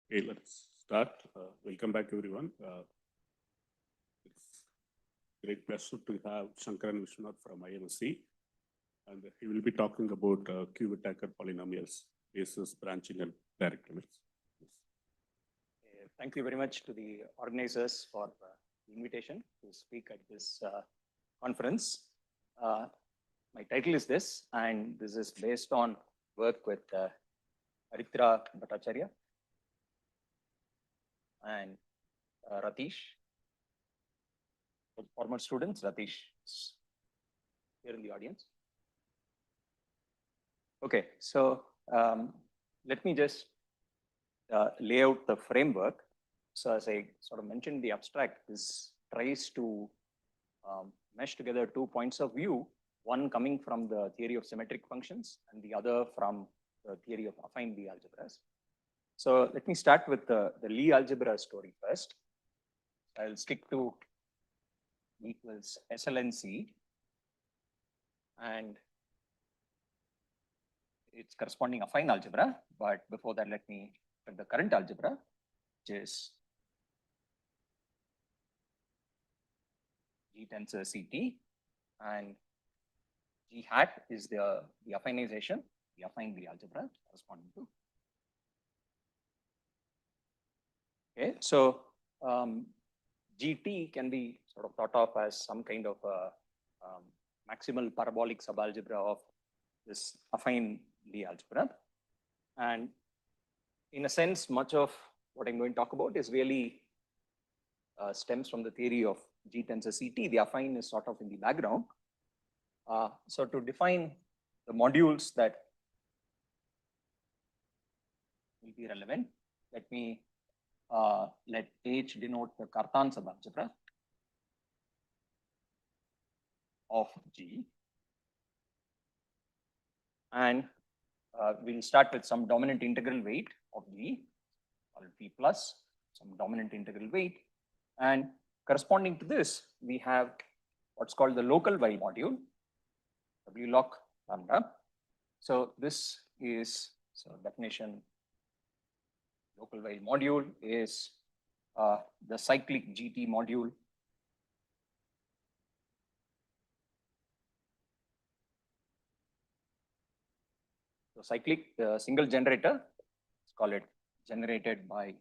Okay, let's start. Welcome back, everyone. It's a great pleasure to have Sankaran Viswanath from IISc, and he will be talking about q-Whittaker polynomials, basis, branching, and direct limits. Thank you very much to the organizers for the invitation to speak at this conference. My title is this, and this is based on work with Aritra Bhattacharya and Ratish, former students. Ratish is here in the audience. Okay, so let me just lay out the framework. So as I sort of mentioned, the abstract, this tries to mesh together 2 points of view, one coming from the theory of symmetric functions and the other from the theory of affine Lie algebras. So let me start with the Lie algebra story first. I'll stick to equals SLNC and its corresponding affine algebra. But before that, let me look at the current algebra, which is G tensor CT, and G hat is the affinization, the affine Lie algebra corresponding to. Okay, so GT can be sort of thought of as some kind of a maximal parabolic subalgebra of this affine Lie algebra. And in a sense, much of what I'm going to talk about is really stems from the theory of G tensor CT. The affine is sort of in the background. So to define the modules that will be relevant, let me let H denote the Cartan subalgebra of G. And we'll start with some dominant integral weight of G, called P plus, some dominant integral weight. And corresponding to this, we have what's called the local while module, W log lambda. So this is, so definition, local while module is the cyclic GT module so cyclic single generator, let's call it generated by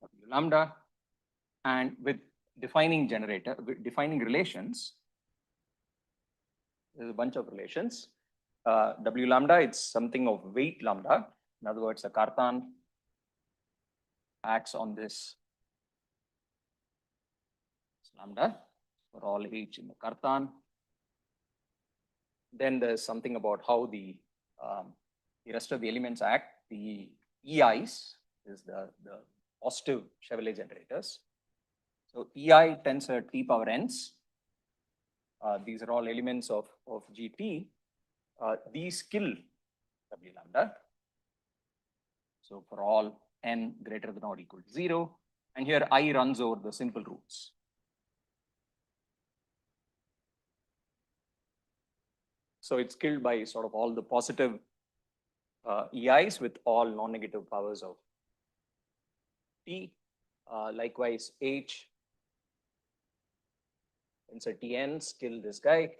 W lambda, and with defining generator, with defining relations, there's a bunch of relations. W lambda, it's something of weight lambda. In other words, the Cartan acts on this lambda for all H in the Cartan. Then there's something about how the rest of the elements act. The EIs is the positive Chevalier generators. So EI tensor T power n's. These are all elements of GT. These kill W lambda. So for all n greater than or equal to 0, and here I runs over the simple roots. So it's killed by sort of all the positive EIs with all non-negative powers of T. Likewise, H tensor Tn's kill this guy.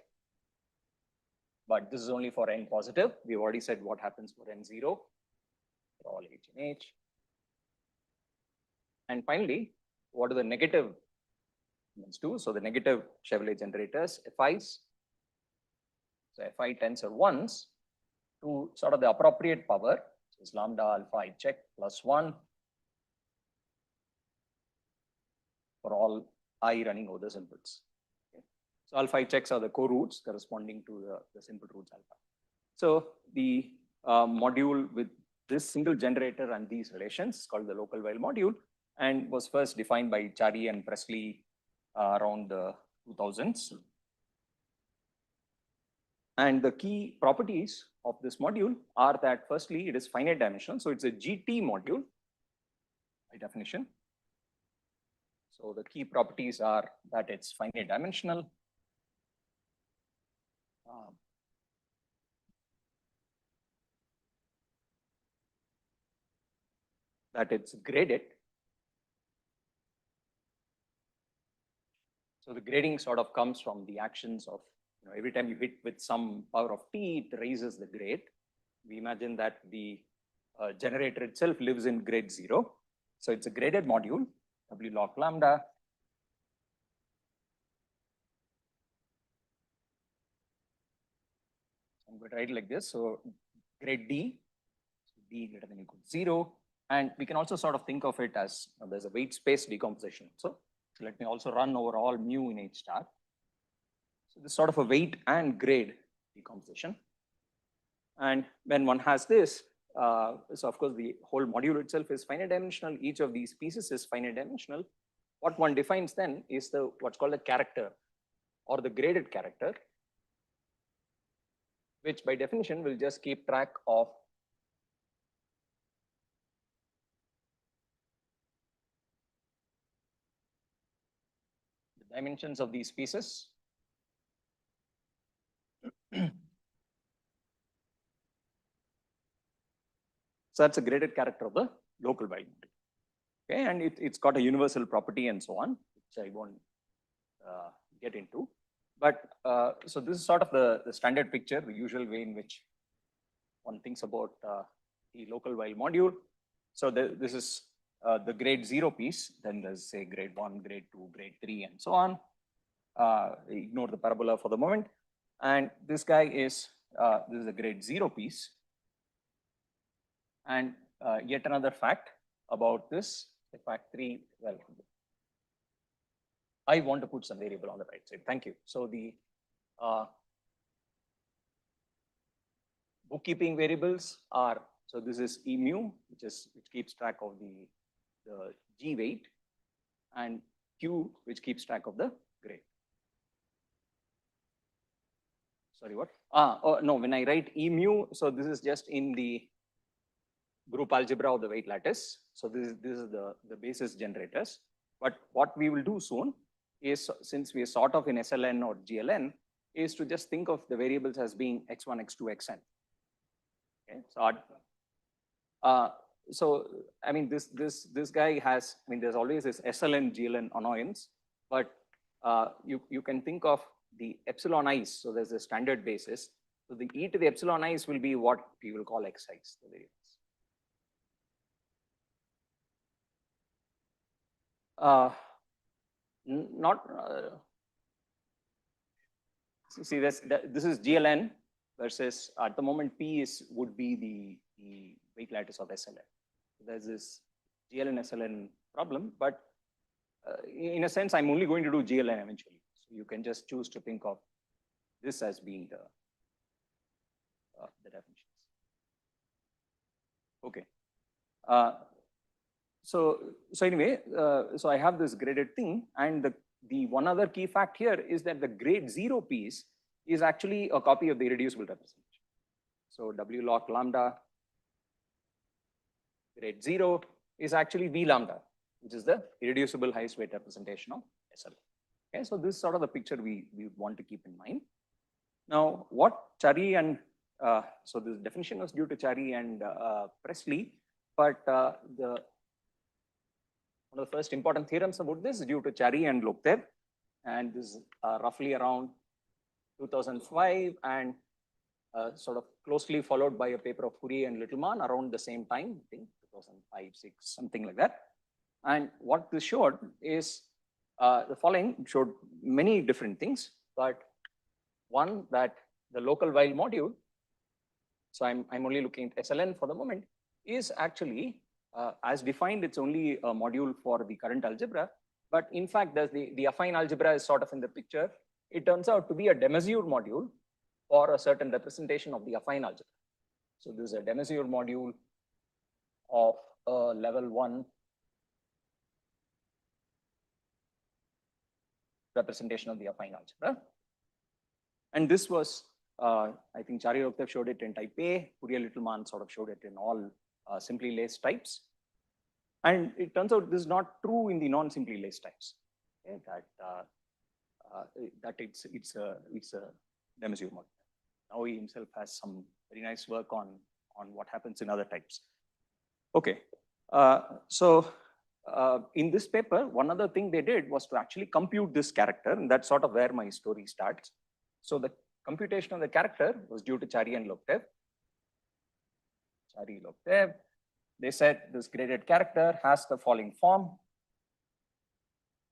But this is only for n positive. We've already said what happens for n0 for all H and H. And finally, what do the negative elements do? So the negative Chevalier generators, FIs. So Fi tensor 1s to sort of the appropriate power, which is lambda alpha I check plus 1 for all I running over the simples. Okay. So alpha I checks are the co-roots corresponding to the simple roots alpha. So the module with this single generator and these relations is called the local while module, and was first defined by Chari and Presley around the 2000s. And the key properties of this module are that firstly, it is finite dimensional. So it's a GT module by definition. So the key properties are that it's finite dimensional. that it's graded. So the grading sort of comes from the actions of, every time you hit with some power of t, it raises the grade. We imagine that the generator itself lives in grade 0. So it's a graded module, W log lambda. I'm going to write it like this. So grade D, D greater than or equal to 0. And we can also sort of think of it as there's a weight space decomposition. So let me also run over all mu in H star. So this is sort of a weight and grade decomposition. And when one has this, so of course the whole module itself is finite dimensional. Each of these pieces is finite dimensional. What one defines then is what's called the character or the graded character, which by definition will just keep track of the dimensions of these pieces. So that's a graded character of the local value. Okay, and it's got a universal property and so on, which I won't get into. But so this is sort of the standard picture, the usual way in which one thinks about the local while module. So this is the grade 0 piece. Then there's say grade 1, grade 2, grade 3, and so on. Ignore the parabola for the moment. And this guy is this is a grade 0 piece. And yet another fact about this, fact 3, well, I want to put some variable on the right side. Thank you. So the bookkeeping variables are, so this is E mu, which keeps track of the G weight, and Q, which keeps track of the grade. Sorry, what? Oh, no, when I write E mu, so this is just in the group algebra of the weight lattice. So this is the basis generators. But what we will do soon is, since we are sort of in SLN or GLN, is to just think of the variables as being x1, x2, xn. Okay, so I mean this guy has, I mean there's always this SLN GLN annoyance, but you can think of the epsilon i's. So there's a standard basis. So the e to the epsilon i's will be what we will call xi's, the variables. See this is GLN versus at the moment P would be the weight lattice of SLN. There's this GLN SLN problem, but in a sense I'm only going to do GLN eventually. So you can just choose to think of this as being the definitions. Okay. So anyway, so I have this graded thing, and the one other key fact here is that the grade 0 piece is actually a copy of the irreducible representation. So W log lambda grade 0 is actually V lambda, which is the irreducible highest weight representation of SL. Okay, so this is sort of the picture we want to keep in mind. Now, what Chari and so this definition was due to Chari and Presley, but one of the first important theorems about this is due to Chari and Loktev, and this is roughly around 2005 and sort of closely followed by a paper of Fourier and Littelmann around the same time, I think 2005, 6, something like that. And what this showed is the following. It showed many different things, but one, that the local while module, so I'm only looking at SLN for the moment, is actually as defined, it's only a module for the current algebra, but in fact, the affine algebra is sort of in the picture. It turns out to be a de Maizière module for a certain representation of the affine algebra. So this is a de Maizière module of level 1 representation of the affine algebra. And this was, I think Chari Loktev showed it in type A, Fourier Littelmann sort of showed it in all simply laced types. And it turns out this is not true in the non-simply laced types. Okay, that it's a de Maizière module. Now he himself has some very nice work on what happens in other types. Okay, In this paper, one other thing they did was to actually compute this character, and that's sort of where my story starts. So the computation of the character was due to Chari and Loktev. Chari, Loktev. They said this graded character has the following form.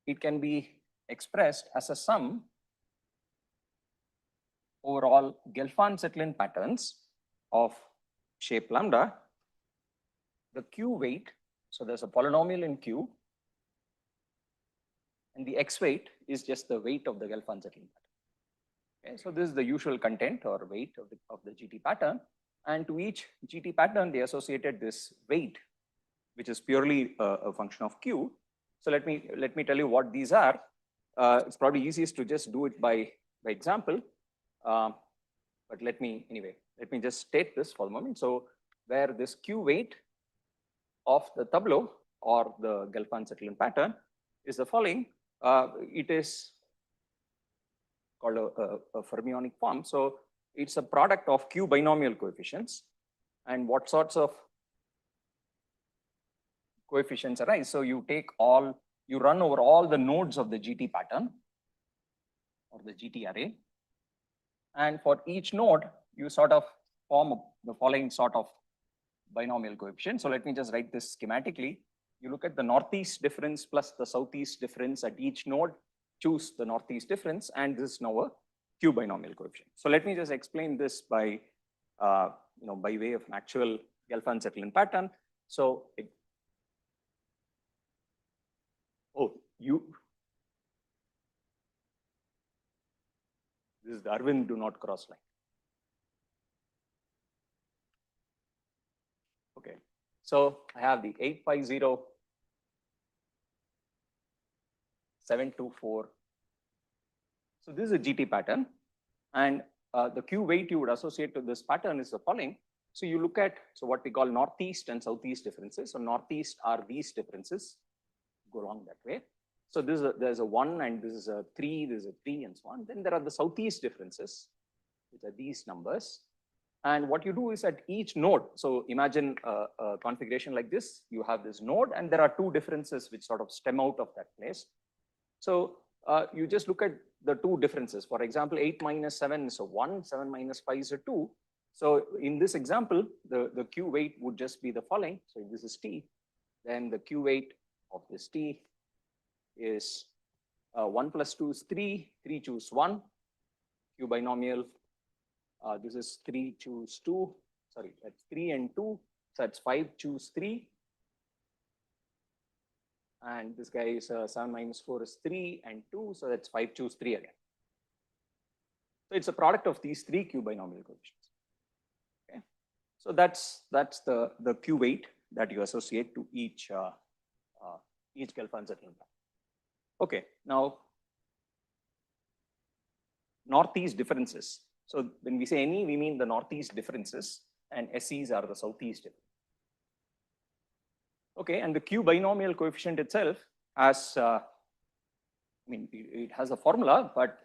It can be expressed as a sum over all Gelfand-Zetlin patterns of shape lambda. The q weight, so there's a polynomial in q, and the x weight is just the weight of the Gelfand-Zetlin pattern. Okay, so this is the usual content or weight of the GT pattern. And to each GT pattern, they associated this weight, which is purely a function of q. So let me tell you what these are. It's probably easiest to just do it by example. But let me just state this for the moment. So where this q weight of the tableau or the Gelfand-Zetlin pattern is the following. It is called a fermionic form. So it's a product of q binomial coefficients. And what sorts of coefficients arise? So you run over all the nodes of the GT pattern or the GT array. And for each node, you sort of form the following sort of binomial coefficient. So let me just write this schematically. You look at the northeast difference plus the southeast difference at each node, choose the northeast difference, and this is now a q binomial coefficient. So let me just explain this by way of an actual Gelfand-Zetlin pattern. So this is the Arvind do not cross line. Okay, so I have the 850-724. So this is a GT pattern, and the q weight you would associate to this pattern is the following. So you look at what we call northeast and southeast differences. So northeast are these differences, go along that way. So there's a 1 and this is a 3, this is a 3 and so on. Then there are the southeast differences, which are these numbers. And what you do is at each node, so imagine a configuration like this, you have this node and there are two differences which sort of stem out of that place. So you just look at the two differences. For example, 8 minus 7 is a 1, 7 minus 5 is a 2. So in this example, the q weight would just be the following. So if this is t, then the q weight of this t is 1 plus 2 is 3, 3 choose 1, q binomial. This is 3 choose 2, sorry, that's 3 and 2, so that's 5 choose 3. And this guy is 7 minus 4 is 3 and 2, so that's 5 choose 3 again. So it's a product of these three q binomial coefficients. Okay, so that's the q weight that you associate to each Gelfand-Zetlin pattern. Okay, now northeast differences. So when we say any, we mean the northeast differences, and SEs are the southeast differences. Okay, and the q binomial coefficient itself has, it has a formula, but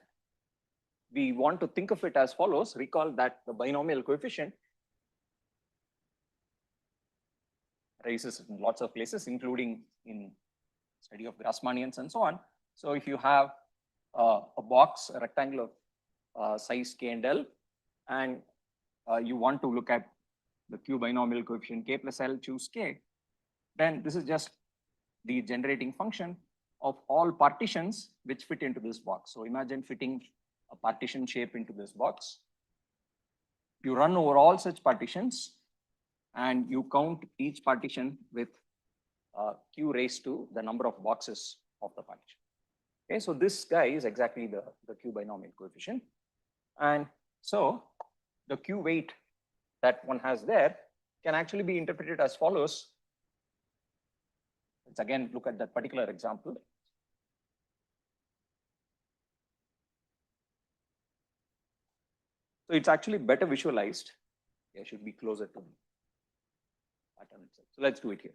we want to think of it as follows. Recall that the binomial coefficient arises in lots of places, including in study of Grassmannians and so on. So if you have a box, a rectangle of size k and l, and you want to look at the q binomial coefficient k plus l, choose k, then this is just the generating function of all partitions which fit into this box. So imagine fitting a partition shape into this box. You run over all such partitions and you count each partition with q raised to the number of boxes of the partition. Okay, so this guy is exactly the q binomial coefficient. And so the q weight that one has there can actually be interpreted as follows. Let's again look at that particular example. So it's actually better visualized. I should be closer to the pattern itself. So let's do it here.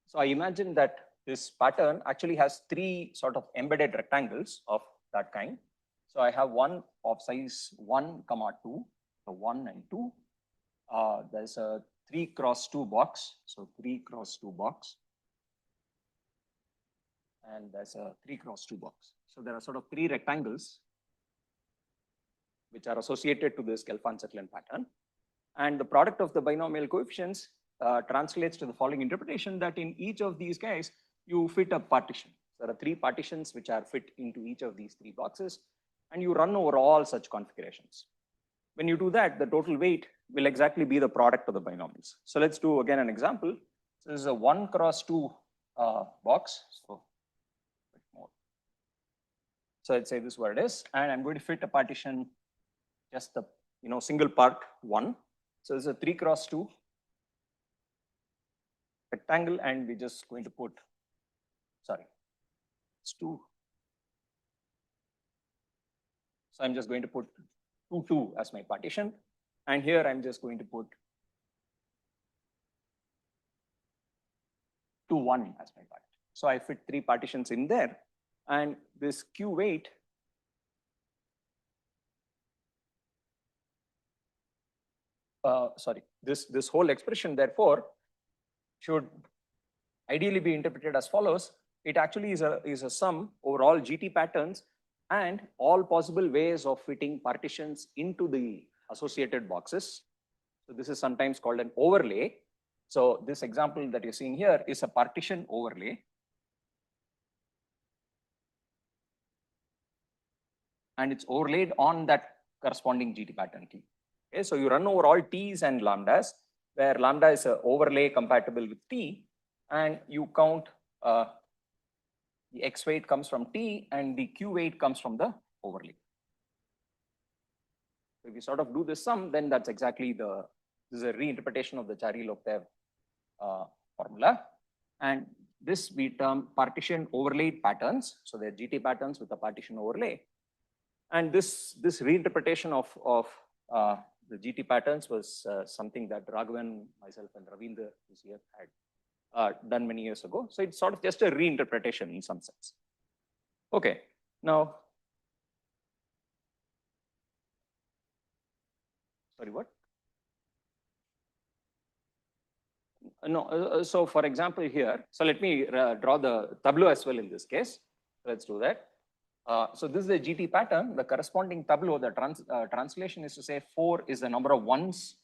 So I imagine that this pattern actually has three sort of embedded rectangles of that kind. So I have one of size 1, 2, so 1 and 2. There's a 3 cross 2 box, so 3 cross 2 box. And there's a 3 cross 2 box. So there are sort of 3 rectangles which are associated to this Gelfand-Sutherland pattern. And the product of the binomial coefficients translates to the following interpretation that in each of these guys, you fit a partition. There are 3 partitions which are fit into each of these 3 boxes, and you run over all such configurations. When you do that, the total weight will exactly be the product of the binomials. So let's do again an example. So this is a 1 cross 2 box. So let's say this is what it is, and I'm going to fit a partition, just the single part 1. So this is a 3 cross 2 rectangle, and we're just going to put, it's 2. So I'm just going to put 2, 2 as my partition, and here I'm just going to put 2, 1 as my partition. So I fit 3 partitions in there, and this Q weight this whole expression therefore should ideally be interpreted as follows. It actually is a sum over all GT patterns and all possible ways of fitting partitions into the associated boxes. So this is sometimes called an overlay. So this example that you're seeing here is a partition overlay. And it's overlaid on that corresponding GT pattern T. Okay, so you run over all T's and lambdas, where lambda is an overlay compatible with T, and you count the X weight comes from T and the Q weight comes from the overlay. So if you sort of do this sum, then that's exactly this is a reinterpretation of the Chari-Loktev formula. And this we term partition overlaid patterns. So they're GT patterns with a partition overlay. And this reinterpretation of the GT patterns was something that Raghavan, myself, and Ravindra this year had done many years ago. So it's sort of just a reinterpretation in some sense. Okay, now, sorry, what? No, so for example here, so let me draw the tableau as well in this case. Let's do that. So this is the GT pattern. The corresponding tableau, the translation is to say 4 is the number of ones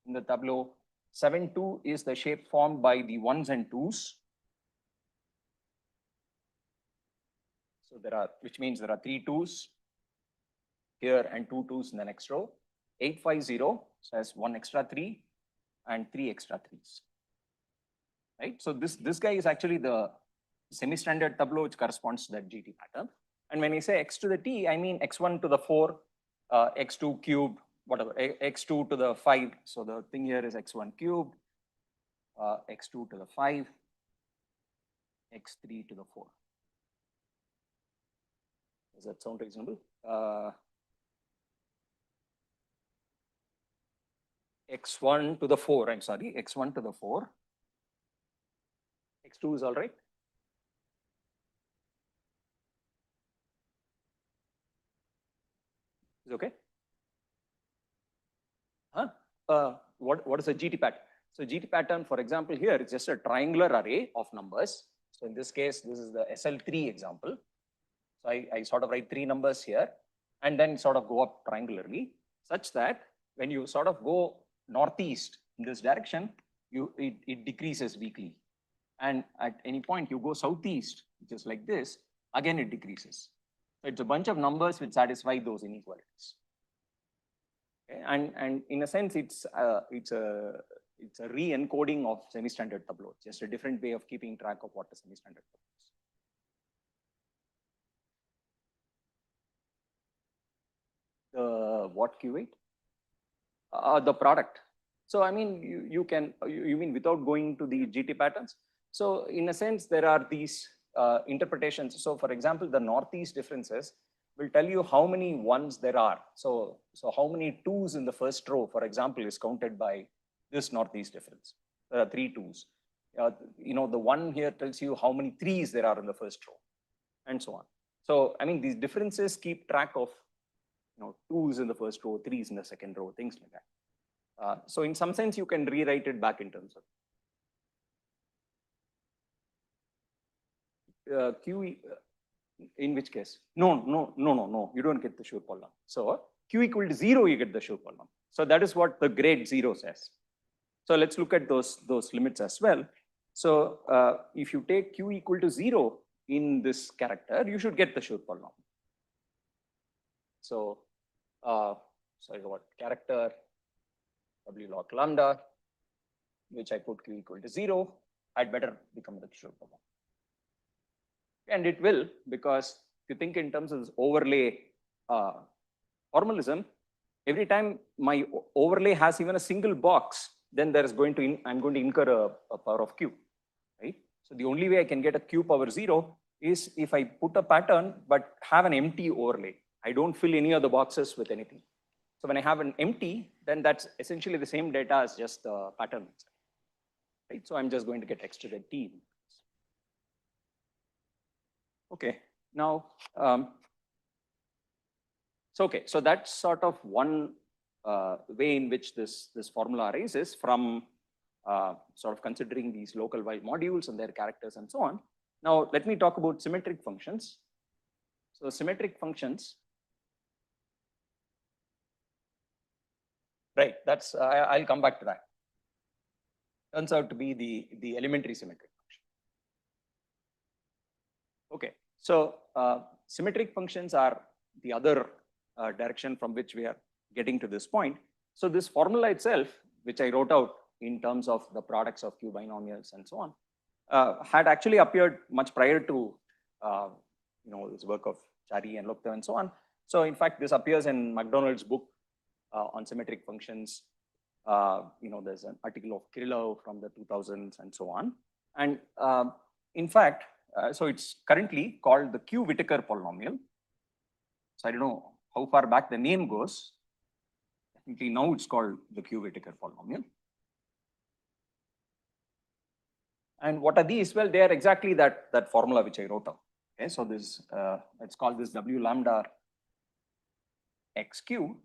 in the tableau. 7, 2 is the shape formed by the 1s and 2s. So which means there are 3 2s here and 2 2s in the next row. 8, 5, 0 says 1 extra 3 and 3 extra 3s. Right? So this guy is actually the semi-standard tableau which corresponds to that GT pattern. And when I say x to the t, I mean x1 to the 4, x2 cubed, whatever, x2 to the 5. So the thing here is x1 cubed, x2 to the 5, x3 to the 4. Does that sound reasonable? X1 to the 4, I'm sorry, x1 to the 4. X2 is all right. Is okay? Huh? What is a GT pattern? So GT pattern, for example, here it's just a triangular array of numbers. So in this case, this is the SL3 example. So I sort of write 3 numbers here and then sort of go up triangularly, such that when you sort of go northeast in this direction, it decreases weakly. And at any point you go southeast, which is like this, again it decreases. So it's a bunch of numbers which satisfy those inequalities. Okay? And in a sense, it's a re-encoding of semi-standard tableau, just a different way of keeping track of what the semi-standard tableau is. The what Q weight? The product. So I mean, you mean without going to the GT patterns? So in a sense, there are these interpretations. So for example, the northeast differences will tell you how many ones there are. So how many 2s in the first row, for example, is counted by this northeast difference. There are 3 2s. the one here tells you how many 3s there are in the first row, and so on. So, I mean, these differences keep track of, 2s in the first row, 3s in the second row, things like that. So in some sense, you can rewrite it back in terms of Q, in which case? No, you don't get the Schur polynomial. So Q equal to 0, you get the Schur polynomial. So that is what the grade 0 says. So let's look at those limits as well. So if you take Q equal to 0 in this character, you should get the Schur polynomial. So, sorry, what character W log lambda, which I put Q equal to 0, I'd better become the Schur polynomial. And it will, because if you think in terms of this overlay formalism, every time my overlay has even a single box, then there is going to, I'm going to incur a power of Q, right? So the only way I can get a Q power 0 is if I put a pattern, but have an empty overlay. I don't fill any of the boxes with anything. So when I have an empty, then that's essentially the same data as just the pattern, right? So I'm just going to get extended T. Okay, now, so that's sort of one way in which this formula arises from sort of considering these local while modules and their characters and so on. Now, let me talk about symmetric functions. So symmetric functions, right, that's, I'll come back to that. Turns out to be the elementary symmetric function. Okay, so symmetric functions are the other direction from which we are getting to this point. So this formula itself, which I wrote out in terms of the products of Q binomials and so on, had actually appeared much prior to this work of Chari and Lopte and so on. So in fact, this appears in MacDonald's book on symmetric functions. There's an article of Kirillov from the 2000s and so on. And in fact, so it's currently called the q-Whittaker polynomial. So I don't know how far back the name goes. Technically now it's called the q-Whittaker polynomial. And what are these? Well, they are exactly that formula which I wrote out. Okay, so this it's called this W lambda xq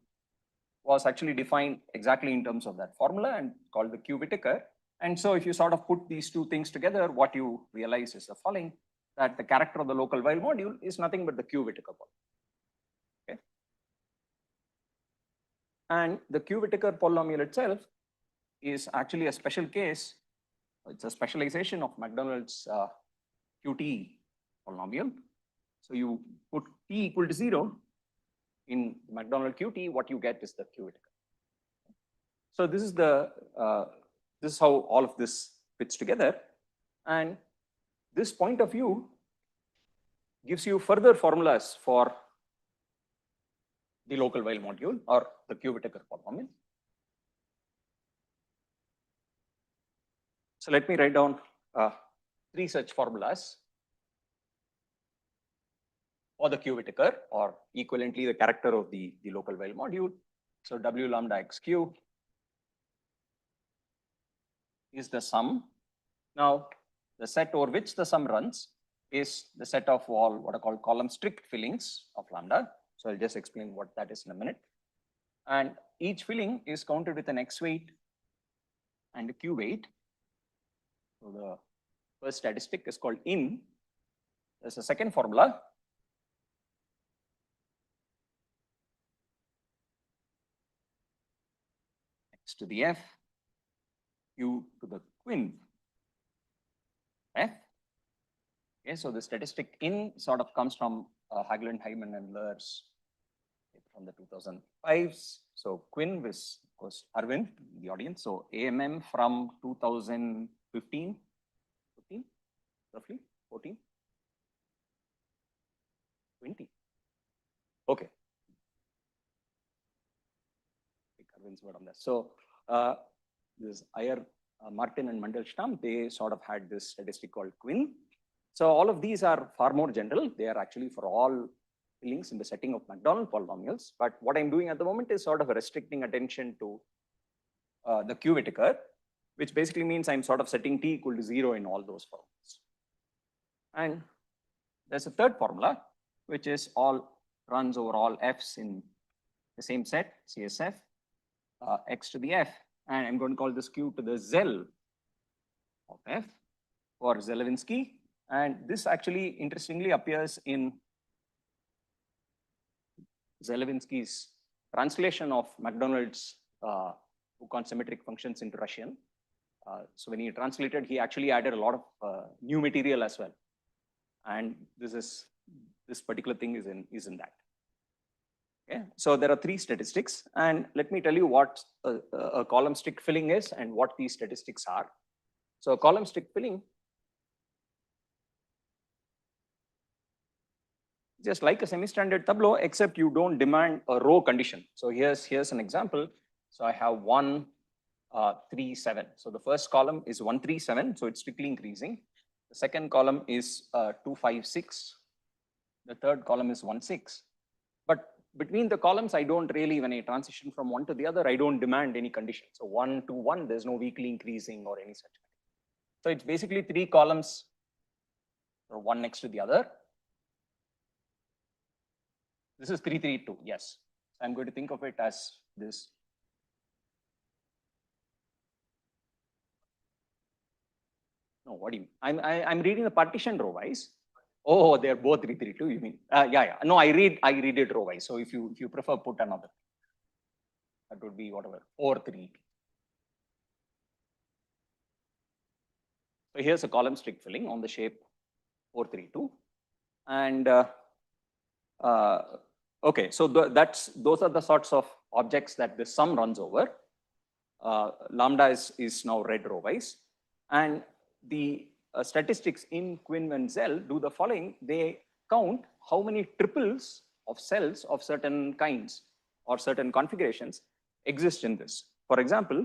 was actually defined exactly in terms of that formula and called the q-Whittaker. And so if you sort of put these two things together, what you realize is the following, that the character of the local while module is nothing but the q-Whittaker polynomial. Okay. And the q-Whittaker polynomial itself is actually a special case. It's a specialization of MacDonald's qt polynomial. So you put t equal to 0 in MacDonald qt, what you get is the q-Whittaker. So this is this is how all of this fits together. And this point of view gives you further formulas for the local while module or the q-Whittaker polynomial. So let me write down 3 such formulas for the q-Whittaker, or equivalently the character of the local while module. So W lambda xq is the sum. Now, the set over which the sum runs is the set of all what are called column strict fillings of lambda. So I'll just explain what that is in a minute. And each filling is counted with an x weight and a q weight. So the first statistic is called in. There's a second formula. X to the f, q to the quin f. Okay, so the statistic in sort of comes from Hagelin, Hyman, and Lur's from the 2005s. So quin was, of course, Arvind, the audience. So AMM from 2015, roughly 14, 20. Okay. Arvind's word on that. So this Iyer, Martin, and Mandelstam, they sort of had this statistic called quin. So all of these are far more general. They are actually for all fillings in the setting of MacDonald polynomials. But what I'm doing at the moment is sort of restricting attention to the q-Whittaker. which basically means I'm sort of setting t equal to 0 in all those formulas. And there's a third formula, which is all runs over all f's in the same set, CSF, x to the f, and I'm going to call this q to the zel of f for Zelevinsky. And this actually interestingly appears in Zelevinsky's translation of MacDonald's book on symmetric functions into Russian. So when he translated, he actually added a lot of new material as well. And this particular thing is in that. Okay, so there are three statistics, and let me tell you what a column stick filling is and what these statistics are. So a column stick filling, just like a semi-standard tableau, except you don't demand a row condition. So here's an example. So I have 1, 3, 7. So the first column is 1, 3, 7. So it's strictly increasing. The second column is 2, 5, 6. The third column is 1, 6. But between the columns, I don't really, when I transition from one to the other, I don't demand any condition. So 1 to 1, there's no weakly increasing or any such. So it's basically 3 columns, so one next to the other. This is 3, 3, 2, yes. So I'm going to think of it as this. No, what do you mean? I'm reading the partition row wise. Oh, they're both 3, 3, 2. You mean? Yeah. No, I read it row wise. So if you prefer, put another. That would be whatever 4, 3. So here's a column stick filling on the shape 4, 3, 2, and okay. So those are the sorts of objects that the sum runs over. Lambda is now read row wise, and the statistics in Quinn and Zell do the following. They count how many triples of cells of certain kinds or certain configurations exist in this. For example,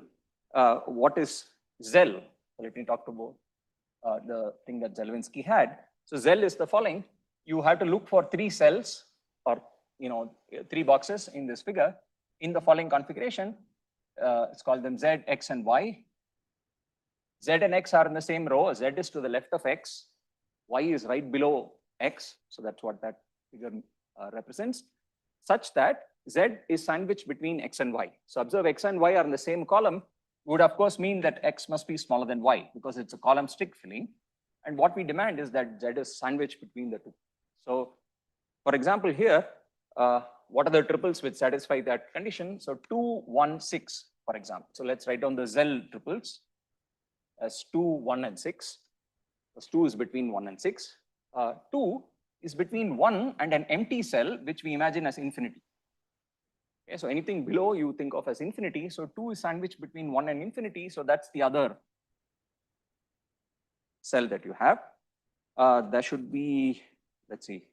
what is Zell? Let me talk about the thing that Zelevinsky had. So Zell is the following. You have to look for 3 cells or 3 boxes in this figure in the following configuration. Let's call them Z, X, and Y. Z and X are in the same row. Z is to the left of X. Y is right below X. So that's what that figure represents, such that Z is sandwiched between X and Y. So observe X and Y are in the same column would of course mean that X must be smaller than Y because it's a column stick filling. And what we demand is that Z is sandwiched between the two. So for example, here, what are the triples which satisfy that condition? So 2, 1, 6, for example. So let's write down the Zell triples as 2, 1, and 6. Because 2 is between 1 and 6. 2 is between 1 and an empty cell, which we imagine as infinity. Okay, so anything below you think of as infinity. So 2 is sandwiched between 1 and infinity. So that's the other cell that you have. There should be, let's see.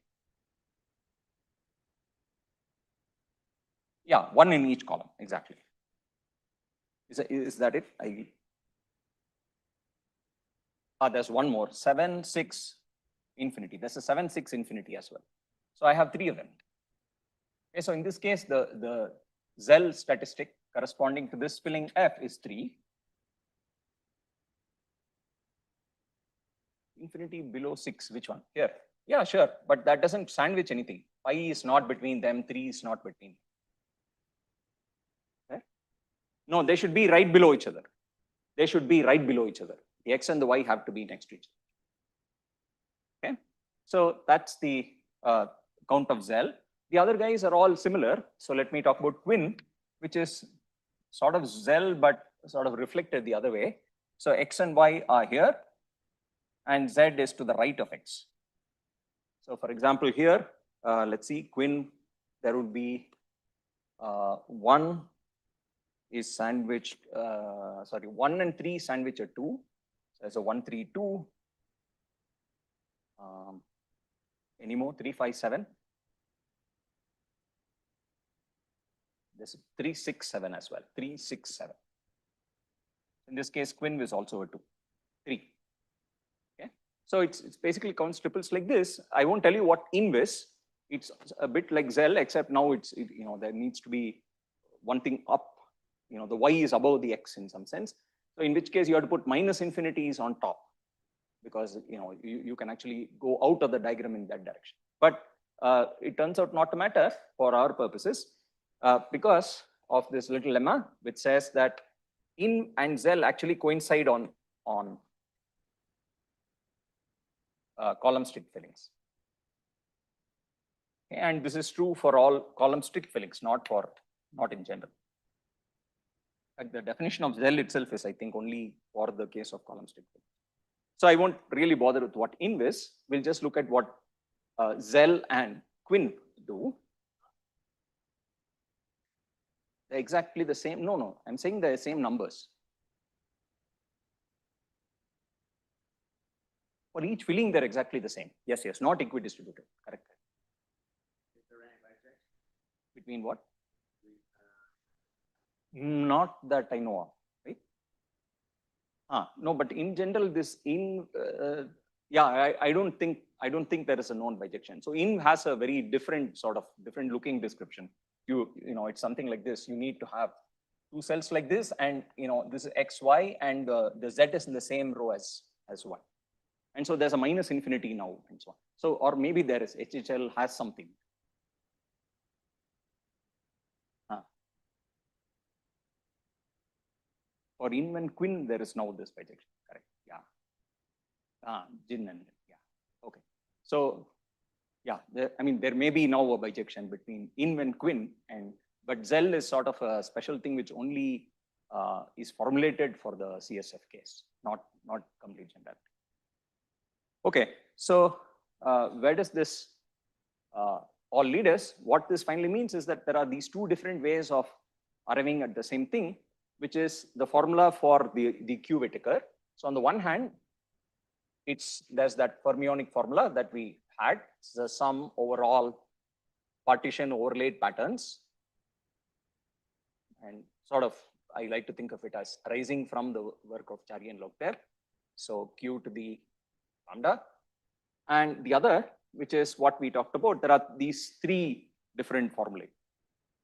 Yeah, 1 in each column, exactly. Is that it? There's one more, 7, 6, infinity. There's a 7, 6, infinity as well. So I have 3 of them. Okay, so in this case, the Zell statistic corresponding to this filling F is 3. Infinity below 6, which one? Here. Yeah, sure, but that doesn't sandwich anything. Pi is not between them, 3 is not between them. Okay? No, they should be right below each other. They should be right below each other. The X and the Y have to be next to each other. Okay, so that's the count of Zell. The other guys are all similar. So let me talk about Quinn, which is sort of Zell, but sort of reflected the other way. So X and Y are here, and Z is to the right of X. So for example, here, let's see, Quinn, there would be 1 is sandwiched, 1 and 3 sandwich are 2. So there's a 1, 3, 2. Any more? 3, 5, 7. There's 3, 6, 7 as well. 3, 6, 7. In this case, Quinn is also a 2. 3. Okay. So it's basically counts triples like this. I won't tell you what invis. It's a bit like Zell, except now there needs to be one thing up. The Y is above the X in some sense. So in which case you have to put minus infinities on top, because you can actually go out of the diagram in that direction. But it turns out not to matter for our purposes because of this little lemma, which says that in and zel actually coincide on column strict fillings. And this is true for all column strict fillings, not in general. Like the definition of zel itself is, I think, only for the case of column strict fillings. So I won't really bother with what invis. We'll just look at what zel and quin do. They're exactly the same. No, I'm saying they're the same numbers. For each filling, they're exactly the same. Yes, not equidistributed. Correct. Is there any bijection? Between what? Not that I know of, right? No, but in general, this I don't think there is a known bijection. So in has a very different looking description. It's something like this. You need to have two cells like this, and this is XY, and the Z is in the same row as Y. And so there's a minus infinity now, and so on. So, or maybe there is HHL has something. For in and quin, there is now this bijection, correct? Yeah. Jin and yeah. Okay. So, yeah, there may be now a bijection between in and quin, but zel is sort of a special thing which only is formulated for the CSF case, not complete generality. Okay, so where does this all lead us? What this finally means is that there are these two different ways of arriving at the same thing, which is the formula for the q-Whittaker. So on the one hand, there's that fermionic formula that we had. It's the sum over all partition overlaid patterns. And I like to think of it as arising from the work of Chari and Locter. So q to the lambda. And the other, which is what we talked about, there are these three different formulae,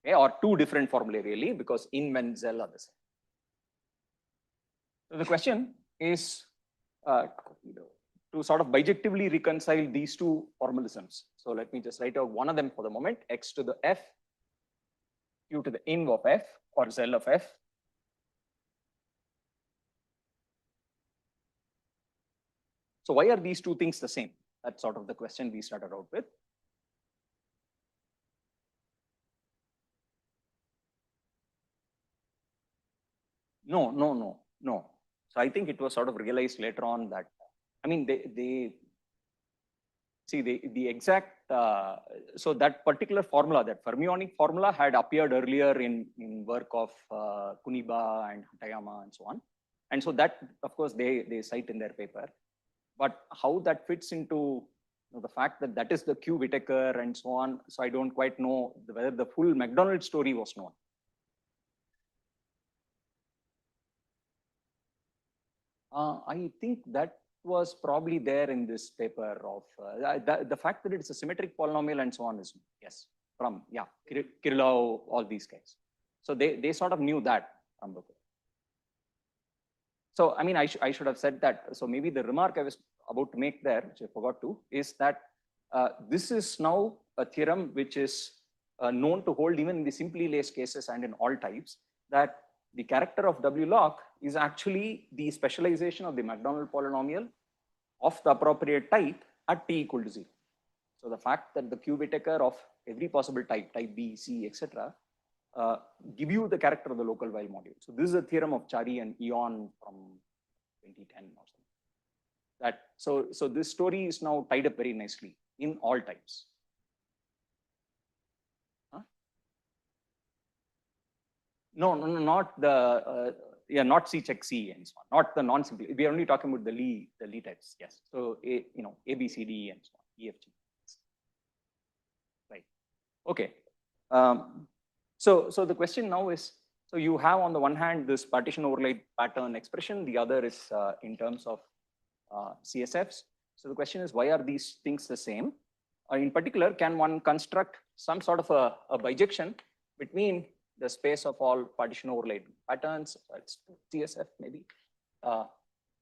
okay, or two different formulae really, because in and zel are the same. So the question is to sort of bijectively reconcile these two formalisms. So let me just write out one of them for the moment: x to the f, q to the inv of f, or zel of f. So why are these two things the same? That's sort of the question we started out with. No. So I think it was sort of realized later on that, the exact, so that particular formula, that fermionic formula had appeared earlier in work of Kuniba and Hatayama and so on. And so that, of course, they cite in their paper. But how that fits into the fact that is the q-Whittaker and so on, so I don't quite know whether the full McDonald story was known. I think that was probably there in this paper of the fact that it's a symmetric polynomial and so on is, yes, from, yeah, Kirillov, all these guys. So they sort of knew that from before. So, I should have said that. So maybe the remark I was about to make there, which I forgot to, is that this is now a theorem which is known to hold even in the simply laced cases and in all types, that the character of W log is actually the specialization of the McDonald polynomial of the appropriate type at t equal to 0. So the fact that the q-Whittaker of every possible type B, C, etc., give you the character of the local while module. So this is a theorem of Chari and Eon from 2010 or something. So this story is now tied up very nicely in all types. No, not the not C check C and so on, not the non-simple. We are only talking about the Lie types. Yes. So A, B, C, D, and so on, E, F, G. Right. Okay. So the question now is, so you have on the one hand this partition overlay pattern expression, the other is in terms of CSFs. So the question is, why are these things the same? In particular, can one construct some sort of a bijection between the space of all partition overlaid patterns, it's CSF maybe,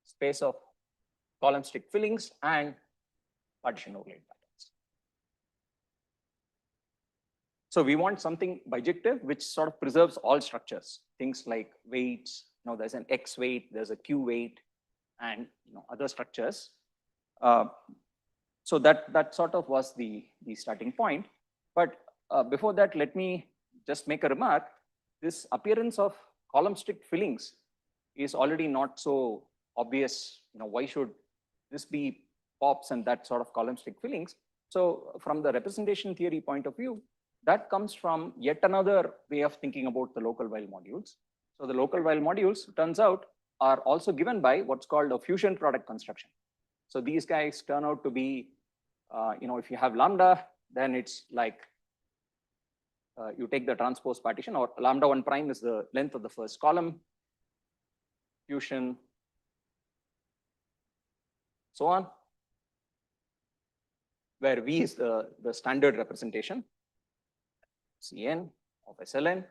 space of column stick fillings and partition overlaid patterns. So we want something bijective which sort of preserves all structures, things like weights. There's an X weight, there's a Q weight, and other structures. So that sort of was the starting point. But before that, let me just make a remark. This appearance of column stick fillings is already not so obvious. Why should this be pops and that sort of column stick fillings? So from the representation theory point of view, that comes from yet another way of thinking about the local while modules. So the local while modules, turns out, are also given by what's called a fusion product construction. So these guys turn out to be, if you have lambda, then it's like you take the transpose partition, or lambda 1 prime is the length of the first column, fusion, so on, where V is the standard representation, Cn of SLN.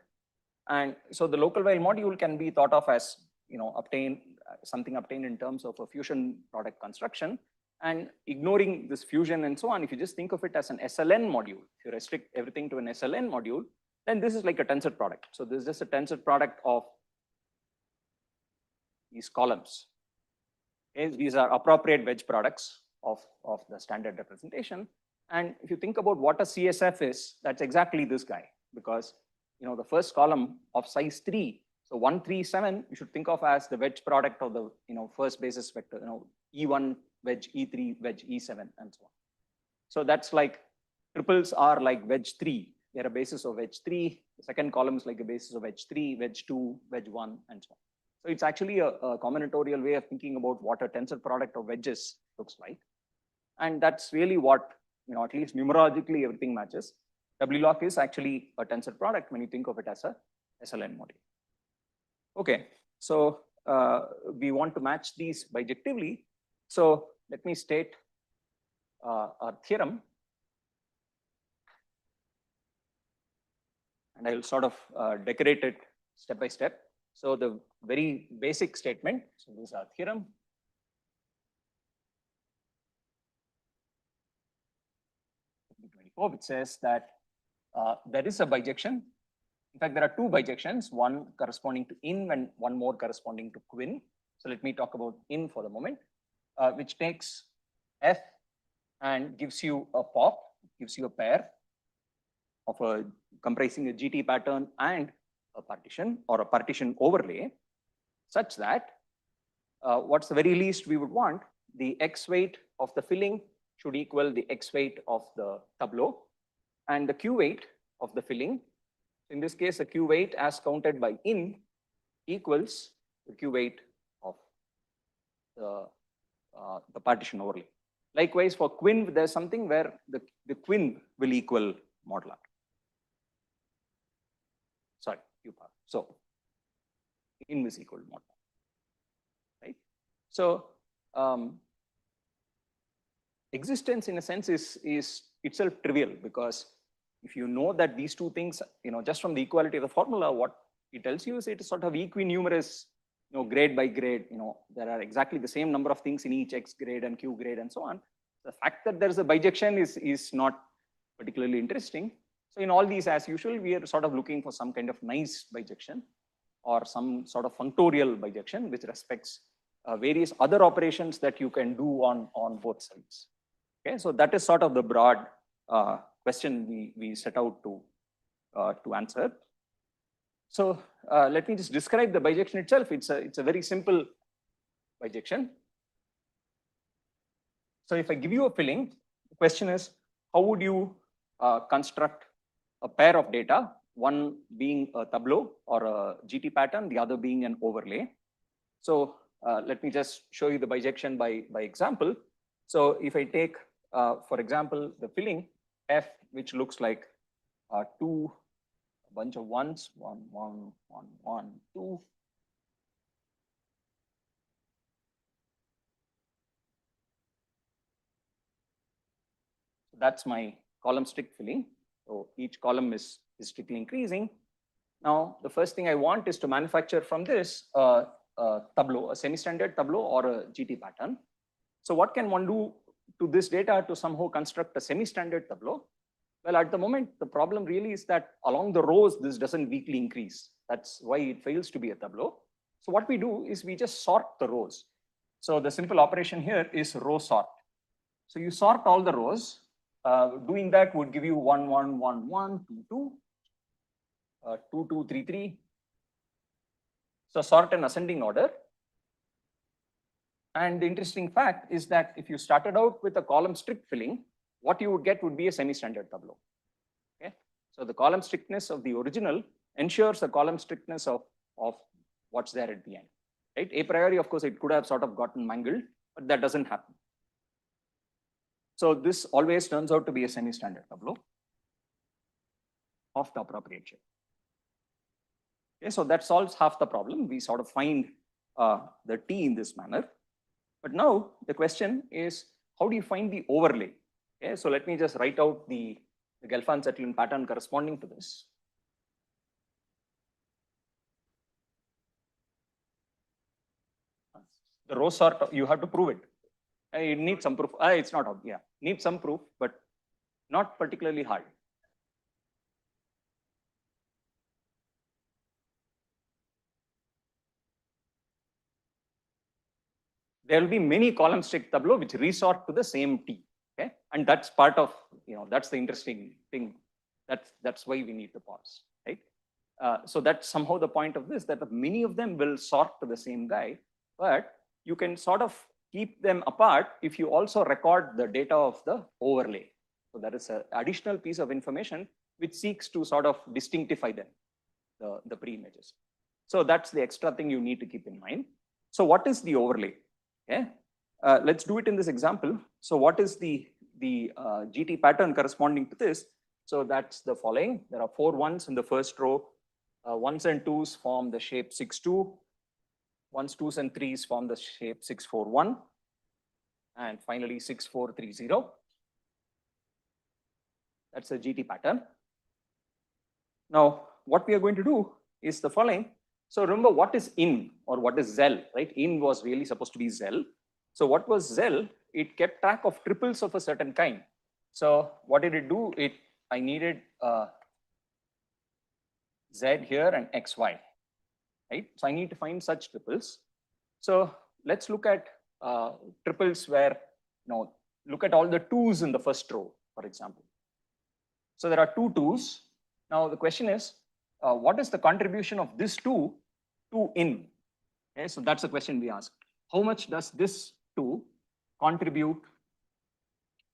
And so the local while module can be thought of as something obtained in terms of a fusion product construction. And ignoring this fusion and so on, if you just think of it as an SLN module, if you restrict everything to an SLN module, then this is like a tensor product. So this is just a tensor product of these columns. Okay, these are appropriate wedge products of the standard representation. And if you think about what a CSF is, that's exactly this guy, because the first column of size 3, so 137, you should think of as the wedge product of the first basis vector, E1 wedge, E3 wedge, E7, and so on. So that's like triples are like wedge 3. They're a basis of wedge 3. The second column is like a basis of wedge 3, wedge 2, wedge 1, and so on. So it's actually a combinatorial way of thinking about what a tensor product of wedges looks like. And that's really what, at least numerologically, everything matches. W-lock is actually a tensor product when you think of it as a SLN module. Okay, so we want to match these bijectively. So let me state our theorem. And I'll sort of decorate it step by step. So the very basic statement, so this is our theorem. Which says that there is a bijection. In fact, there are two bijections, one corresponding to in and one more corresponding to quin. So let me talk about in for the moment, which takes F and gives you a pop, gives you a pair of comprising a GT pattern and a partition or a partition overlay, such that what's the very least we would want, the X weight of the filling should equal the X weight of the tableau, and the Q weight of the filling, in this case, the Q weight as counted by in equals the Q weight of the partition overlay. Likewise, for quin, there's something where the quin will equal modular. Sorry, Q bar. So in is equal to modular, right? So existence, in a sense, is itself trivial, because if you know that these two things, just from the equality of the formula, what it tells you is it is sort of equinumerous, grade by grade. There are exactly the same number of things in each X grade and Q grade and so on. The fact that there is a bijection is not particularly interesting. So in all these, as usual, we are sort of looking for some kind of nice bijection or some sort of functorial bijection which respects various other operations that you can do on both sides. Okay, so that is sort of the broad question we set out to answer. So let me just describe the bijection itself. It's a very simple bijection. So if I give you a filling, the question is, how would you construct a pair of data, one being a tableau or a GT pattern, the other being an overlay? So let me just show you the bijection by example. So if I take, for example, the filling F, which looks like a bunch of ones, 1, 1, 1, 1, 2. That's my column stick filling. So each column is strictly increasing. Now, the first thing I want is to manufacture from this a tableau, a semi-standard tableau or a GT pattern. So what can one do to this data to somehow construct a semi-standard tableau? Well, at the moment, the problem really is that along the rows, this doesn't weakly increase. That's why it fails to be a tableau. So what we do is we just sort the rows. So the simple operation here is row sort. So you sort all the rows. Doing that would give you 1, 1, 1, 1, 2, 2, 2, 2, 3, 3. So sort in ascending order. And the interesting fact is that if you started out with a column strict filling, what you would get would be a semi-standard tableau. Okay, so the column strictness of the original ensures the column strictness of what's there at the end. Right? A priori, of course, it could have sort of gotten mangled, but that doesn't happen. So this always turns out to be a semi-standard tableau of the appropriate shape. Okay, so that solves half the problem. We sort of find the T in this manner. But now the question is, how do you find the overlay? Okay, so let me just write out the Gelfand-Settling pattern corresponding to this. The row sort, you have to prove it. It needs some proof. It's not out. Yeah, needs some proof, but not particularly hard. There will be many column strict tableau which resort to the same T. Okay, and that's part of, that's the interesting thing. That's why we need the pause, right? So that's somehow the point of this, that many of them will sort to the same guy, but you can sort of keep them apart if you also record the data of the overlay. So that is an additional piece of information which seeks to sort of distinctify them, the pre-images. So that's the extra thing you need to keep in mind. So what is the overlay? Okay, let's do it in this example. So what is the GT pattern corresponding to this? So that's the following. There are 4 1s in the first row. 1s and 2s form the shape 6 2. 1s, 2s, and 3s form the shape 6 4 1. And finally 6 4 3 0. That's the GT pattern. Now, what we are going to do is the following. So remember, what is in or what is zel, right? In was really supposed to be zel. So what was zel? It kept track of triples of a certain kind. So what did it do? I needed z here and xy, right? So I need to find such triples. So let's look at triples where, look at all the 2s in the first row, for example. So there are 2 2s. Now the question is, what is the contribution of this 2 to in? Okay, so that's the question we ask. How much does this 2 contribute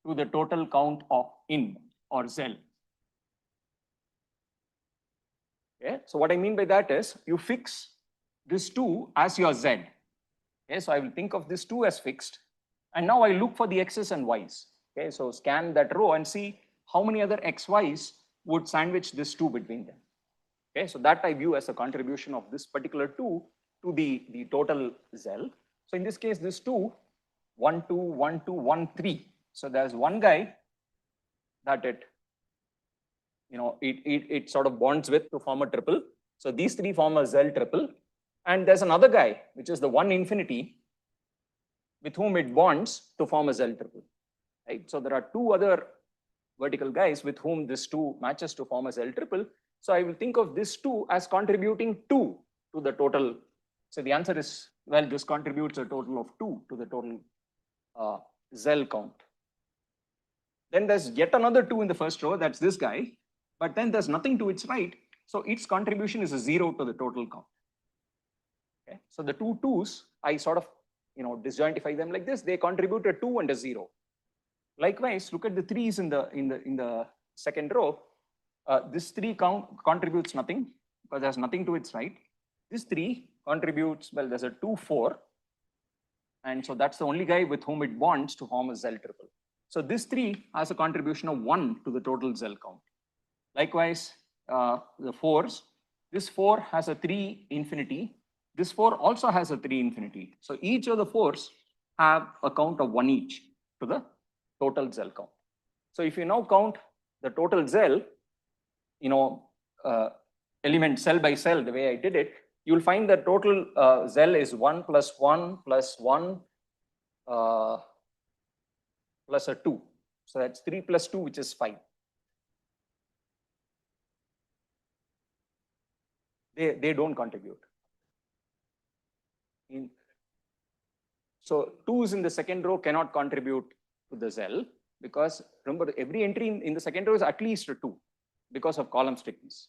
to the total count of in or zel? Okay, so what I mean by that is you fix this 2 as your z. Okay, so I will think of this 2 as fixed, and now I look for the x's and y's. Okay, so scan that row and see how many other xy's would sandwich this 2 between them. Okay, so that I view as a contribution of this particular 2 to the total zel. So in this case, this 2, 1 2 1 2 1 3. So there's one guy that it sort of bonds with to form a triple. So these 3 form a zel triple, and there's another guy which is the 1 infinity with whom it bonds to form a zel triple. Right? So there are 2 other vertical guys with whom this 2 matches to form a zel triple. So I will think of this 2 as contributing 2 to the total. So the answer is, well, this contributes a total of 2 to the total zel count. Then there's yet another 2 in the first row, that's this guy, but then there's nothing to its right. So its contribution is a 0 to the total count. Okay, so the 2 2s, I sort of disjointify them like this. They contribute a 2 and a 0. Likewise, look at the 3s in the second row. This 3 contributes nothing because there's nothing to its right. This 3 contributes, well, there's a 2 4, and so that's the only guy with whom it bonds to form a zel triple. So this 3 has a contribution of 1 to the total zel count. Likewise, the 4s, this 4 has a 3 infinity. This 4 also has a 3 infinity. So each of the 4s have a count of 1 each to the total zel count. So if you now count the total zel, element cell by cell, the way I did it, you'll find that total ZEL is 1 plus 1 plus 1 plus a 2. So that's 3 plus 2, which is 5. They don't contribute. So 2's in the second row cannot contribute to the ZEL because remember every entry in the second row is at least a 2 because of column strictness.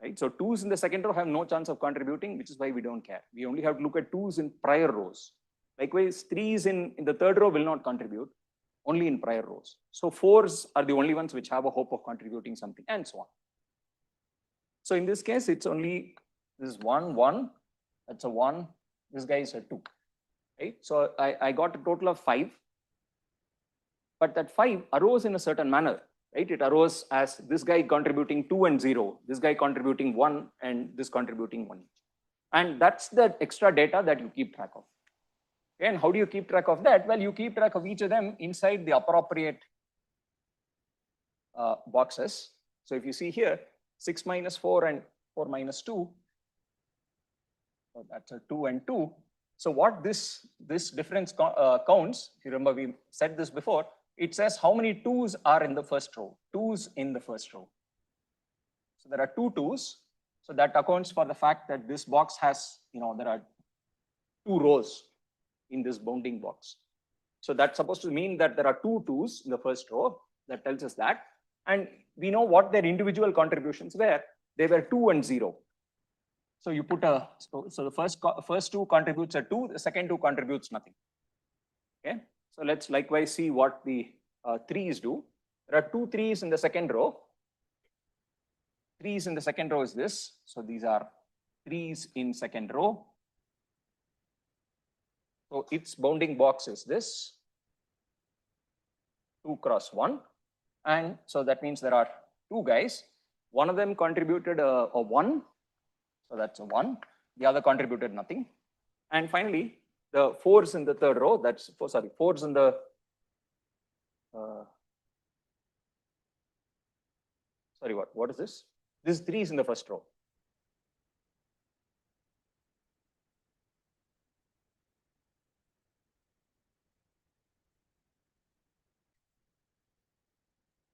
Right? So 2's in the second row have no chance of contributing, which is why we don't care. We only have to look at 2's in prior rows. Likewise, 3's in the third row will not contribute, only in prior rows. So 4's are the only ones which have a hope of contributing something, and so on. So in this case, it's only this 1, 1, that's a 1, this guy is a 2. Right? So I got a total of 5, but that 5 arose in a certain manner. Right? It arose as this guy contributing 2 and 0, this guy contributing 1, and this contributing 1 each. And that's the extra data that you keep track of. Okay? And how do you keep track of that? Well, you keep track of each of them inside the appropriate boxes. So if you see here, 6 minus 4 and 4 minus 2, so that's a 2 and 2. So what this difference counts, if you remember we said this before, it says how many 2's are in the first row, 2's in the first row. So there are 2 2's. So that accounts for the fact that this box has, there are 2 rows in this bounding box. So that's supposed to mean that there are 2 2's in the first row. That tells us that. And we know what their individual contributions were. They were 2 and 0. So you put so the first 2 contributes a 2, the second 2 contributes nothing. Okay. So let's likewise see what the 3's do. There are 2 3's in the second row. 3's in the second row is this. So these are 3's in second row. So its bounding box is this 2 cross 1. And so that means there are 2 guys. One of them contributed a 1. So that's a 1. The other contributed nothing. And finally, the 4's in the third row, that's 4's in the what is this? This 3 is in the first row.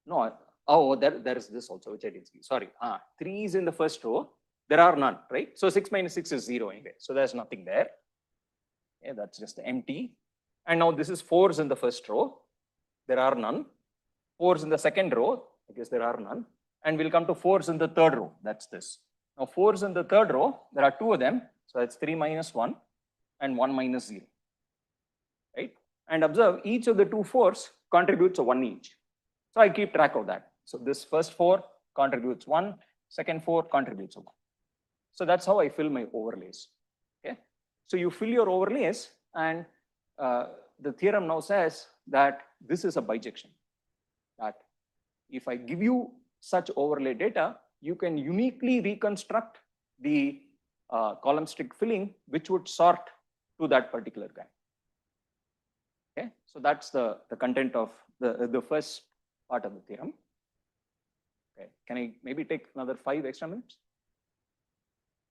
No, there is this also, which I didn't see. Sorry, 3 is in the first row. There are none, right? So 6 minus 6 is 0 anyway. So there's nothing there. Okay, that's just empty. And now this is 4's in the first row. There are none. 4's in the second row. I guess there are none. And we'll come to 4's in the third row. That's this. Now 4's in the third row. There are 2 of them. So that's 3 minus 1 and 1 minus 0. Right? And observe each of the 2 4's contributes a 1 each. So I keep track of that. So this first 4 contributes 1. Second 4 contributes a 1. So that's how I fill my overlays. Okay. So you fill your overlays, and the theorem now says that this is a bijection. That if I give you such overlay data, you can uniquely reconstruct the column strict filling, which would sort to that particular guy. Okay. So that's the content of the first part of the theorem. Okay. Can I maybe take another 5 extra minutes?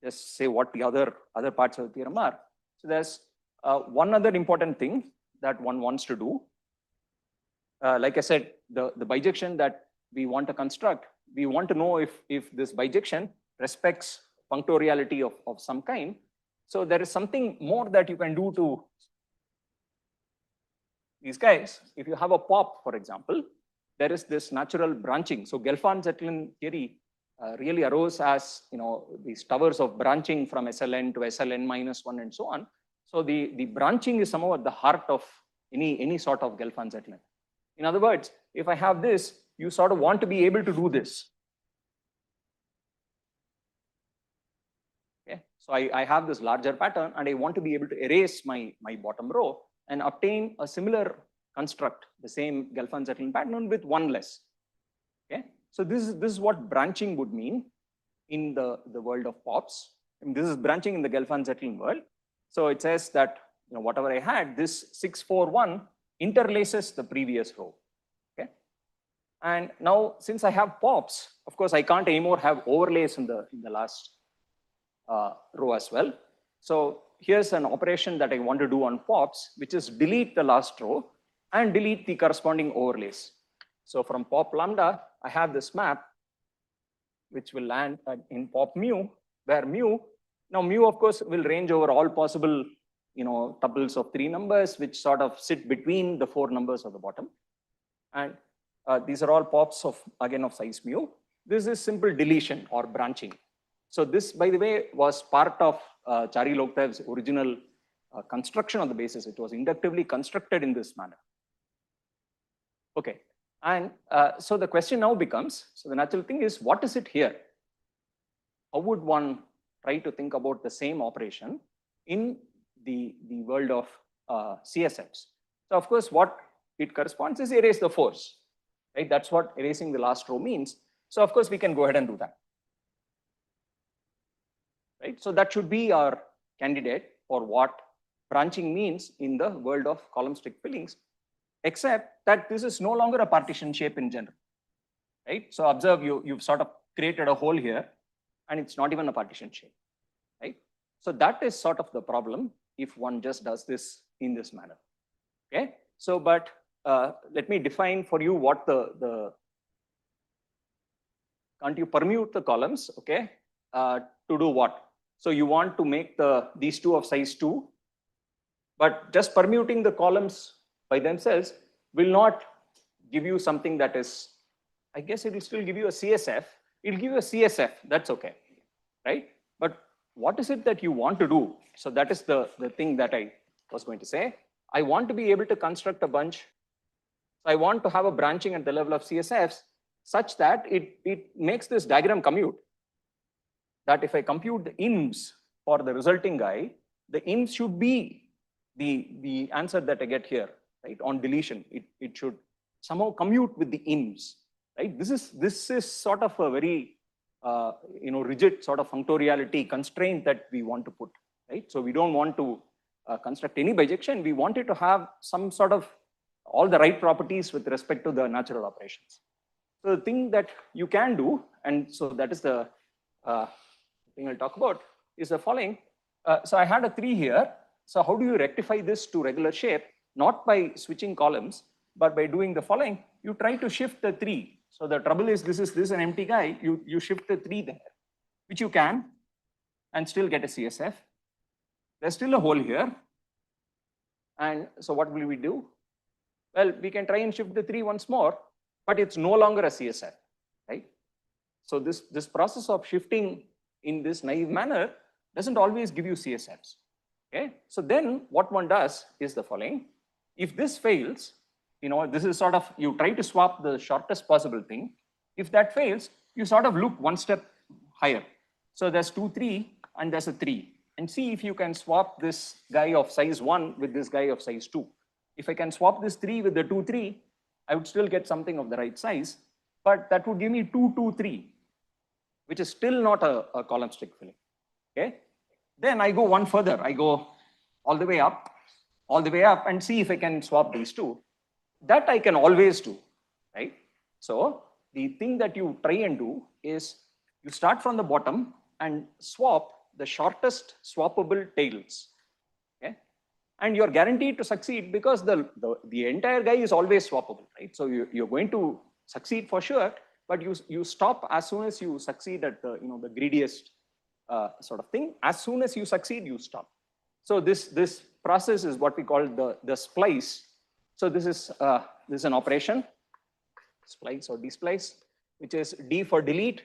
Just say what the other parts of the theorem are. So there's one other important thing that one wants to do. Like I said, the bijection that we want to construct, we want to know if this bijection respects punctoriality of some kind. So there is something more that you can do to these guys. If you have a pop, for example, there is this natural branching. So Gelfand-Zetlin theory really arose as these towers of branching from SLN to SLN minus 1 and so on. So the branching is somehow at the heart of any sort of Gelfand-Zetlin. In other words, if I have this, you sort of want to be able to do this. Okay, so I have this larger pattern, and I want to be able to erase my bottom row and obtain a similar construct, the same Gelfand-Zetlin pattern with 1 less. Okay. So this is what branching would mean in the world of pops. And this is branching in the Gelfand-Zetlin world. So it says that whatever I had, this 6 4 1 interlaces the previous row. Okay. And now since I have pops, of course I can't anymore have overlays in the last row as well. So here's an operation that I want to do on pops, which is delete the last row and delete the corresponding overlays. So from pop lambda, I have this map, which will land in pop mu, where now mu of course will range over all possible, tuples of 3 numbers, which sort of sit between the 4 numbers of the bottom. And these are all pops of size mu. This is simple deletion or branching. So this, by the way, was part of Chari Lokdev's original construction of the basis. It was inductively constructed in this manner. Okay, and so the question now becomes, so the natural thing is, what is it here? How would one try to think about the same operation in the world of CSFs? So of course, what it corresponds is erase the force, right? That's what erasing the last row means. So of course, we can go ahead and do that. Right? So that should be our candidate for what branching means in the world of column stick fillings, except that this is no longer a partition shape in general, right? So observe, you've sort of created a hole here, and it's not even a partition shape, right? So that is sort of the problem if one just does this in this manner, okay? So, but let me define for you what can't you permute the columns, okay, to do what? So you want to make these two of size 2, but just permuting the columns by themselves will not give you something that is, I guess it will still give you a CSF. It'll give you a CSF, that's okay, right? But what is it that you want to do? So that is the thing that I was going to say. I want to be able to construct a bunch. So I want to have a branching at the level of CSFs such that it makes this diagram commute. That if I compute the IMS for the resulting guy, the IMS should be the answer that I get here, right? On deletion, it should somehow commute with the IMS, right? This is sort of a very rigid sort of functoriality constraint that we want to put, right? So we don't want to construct any bijection. We want it to have some sort of all the right properties with respect to the natural operations. So the thing that you can do, and so that is the thing I'll talk about, is the following. So I had a 3 here. So how do you rectify this to regular shape? Not by switching columns, but by doing the following. You try to shift the 3. So the trouble is this is an empty guy. You shift the 3 there, which you can, and still get a CSF. There's still a hole here. And so what will we do? Well, we can try and shift the 3 once more, but it's no longer a CSF, right? So this process of shifting in this naive manner doesn't always give you CSFs, okay? So then what one does is the following. If this fails, this is sort of, you try to swap the shortest possible thing. If that fails, you sort of look one step higher. So there's 2, 3, and there's a 3. And see if you can swap this guy of size 1 with this guy of size 2. If I can swap this 3 with the 2, 3, I would still get something of the right size, but that would give me 2, 2, 3, which is still not a column stick filling, okay? Then I go one further. I go all the way up, and see if I can swap these two. That I can always do, right? So the thing that you try and do is you start from the bottom and swap the shortest swappable tails, okay? And you're guaranteed to succeed because the entire guy is always swappable, right? So you're going to succeed for sure, but you stop as soon as you succeed at the the greediest sort of thing. As soon as you succeed, you stop. So this process is what we call the splice. So this is an operation, splice or desplice, which is D for delete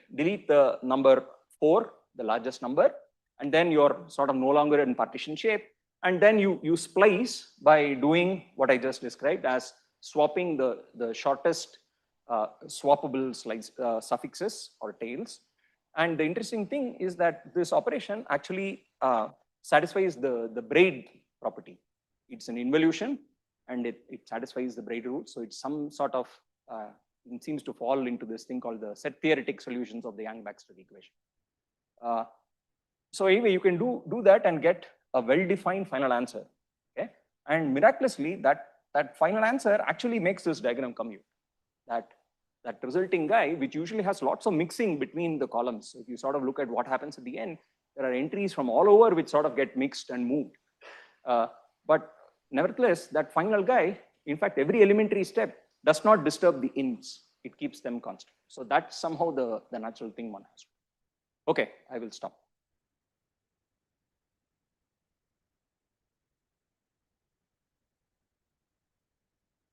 the number 4, the largest number, and then you're sort of no longer in partition shape. And then you splice by doing what I just described as swapping the shortest swappable suffixes or tails. And the interesting thing is that this operation actually satisfies the braid property. It's an involution, and it satisfies the braid rule. So it's some sort of, it seems to fall into this thing called the set theoretic solutions of the Yang-Baxter equation. So anyway, you can do that and get a well-defined final answer, okay? And miraculously, that final answer actually makes this diagram commute. That resulting guy, which usually has lots of mixing between the columns. So if you sort of look at what happens at the end, There are entries from all over which sort of get mixed and moved. But nevertheless, that final guy, in fact, every elementary step does not disturb the ins. It keeps them constant. So that's somehow the natural thing one has to do. Okay, I will stop.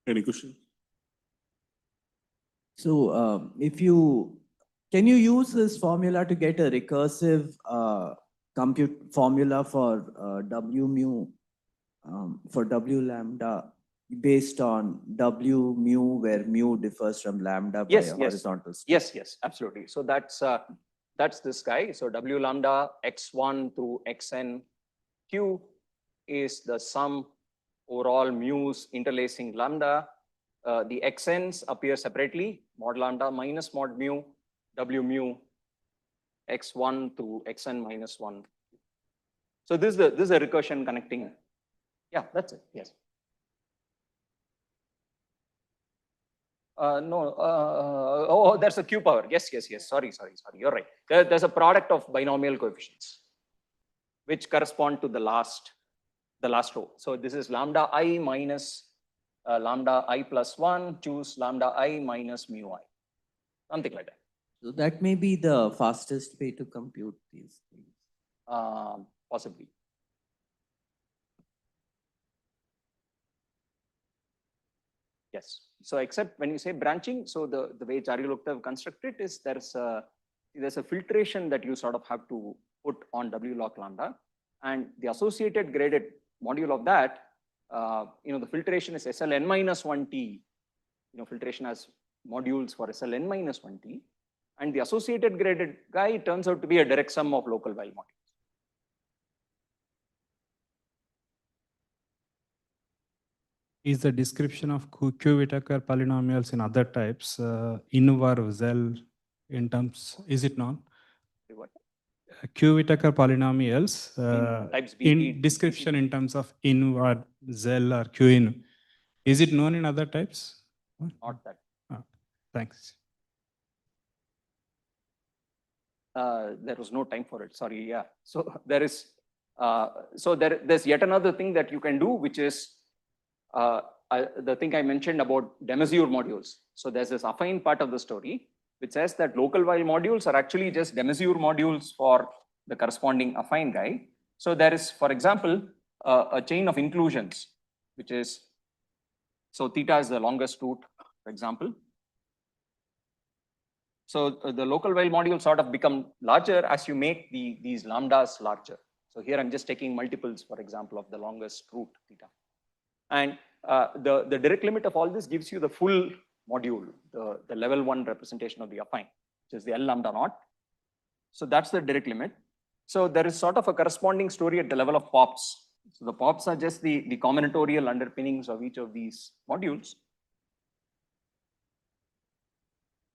Any question? So can you use this formula to get a recursive compute formula for W mu, for W lambda based on W mu, where mu differs from lambda by a horizontal step? Yes, absolutely. So that's this guy. So W lambda x1 through xn q is the sum over all mu's interlacing lambda. The xn's appear separately, mod lambda minus mod mu, W mu x1 through xn minus 1. So this is a recursion connecting. Yeah, that's it. Yes. No, there's a q power. Yes. Sorry. You're right. There's a product of binomial coefficients, which correspond to the last row. So this is lambda I minus lambda I plus 1, choose lambda I minus mu I. Something like that. So that may be the fastest way to compute these things. Possibly. Yes. So except when you say branching, so the way Chari looked have constructed is there's a filtration that you sort of have to put on W log lambda, and the associated graded module of that, the filtration is SLN minus 1T. Filtration has modules for SLN minus 1T, and the associated graded guy turns out to be a direct sum of local while modules. Is the description of q-Whittaker polynomials in other types universal in terms, is it not? What? Q-Whittaker polynomials Types B, in description in terms of inward, Zell or Q-in. Is it known in other types? Not that. Oh, thanks. There was no time for it. Sorry. Yeah. So there's yet another thing that you can do, which is the thing I mentioned about de Maizière modules. So there's this affine part of the story, which says that local while modules are actually just de Maizière modules for the corresponding affine guy. So there is, for example, a chain of inclusions, which is, so theta is the longest root, for example. So the local while modules sort of become larger as you make these lambdas larger. So here I'm just taking multiples, for example, of the longest root theta. And the direct limit of all this gives you the full module, the level 1 representation of the affine, which is the L lambda naught. So that's the direct limit. So there is sort of a corresponding story at the level of pops. So the pops are just the combinatorial underpinnings of each of these modules.